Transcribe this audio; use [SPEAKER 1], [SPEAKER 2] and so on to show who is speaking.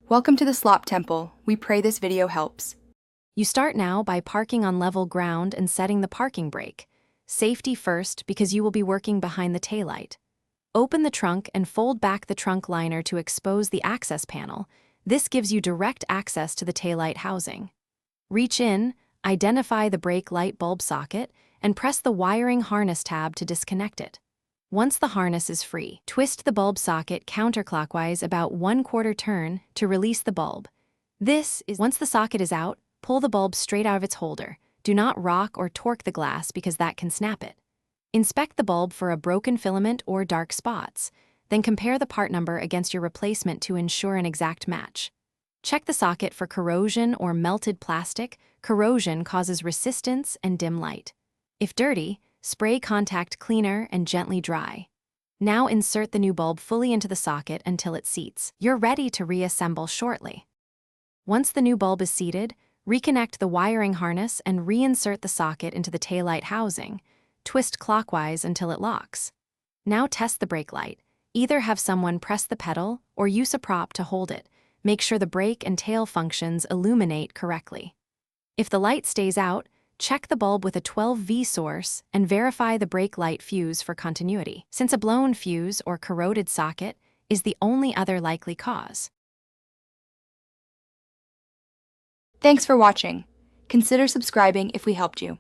[SPEAKER 1] Welcome to the Slop Temple. We pray this video helps.
[SPEAKER 2] You start now by parking on level ground and setting the parking brake. Safety first because you will be working behind the taillight. Open the trunk and fold back the trunk liner to expose the access panel. This gives you direct access to the taillight housing. Reach in, identify the brake light bulb socket, and press the wiring harness tab to disconnect it. Once the harness is free, twist the bulb socket counterclockwise about 1/4 turn to release the bulb. Once the socket is out, pull the bulb straight out of its holder. Do not rock or torque the glass because that can snap it. Inspect the bulb for a broken filament or dark spots, then compare the part number against your replacement to ensure an exact match. Check the socket for corrosion or melted plastic. Corrosion causes resistance and dim light. If dirty, spray contact cleaner and gently dry. Now insert the new bulb fully into the socket until it seats. You're ready to reassemble shortly. Once the new bulb is seated, reconnect the wiring harness and reinsert the socket into the taillight housing. Twist clockwise until it locks. Now test the brake light. Either have someone press the pedal or use a prop to hold it. Make sure the brake and tail functions illuminate correctly. If the light stays out, check the bulb with a 12V source and verify the brake light fuse for continuity, since a blown fuse or corroded socket is the only other likely cause.
[SPEAKER 1] Thanks for watching. Consider subscribing if we helped you.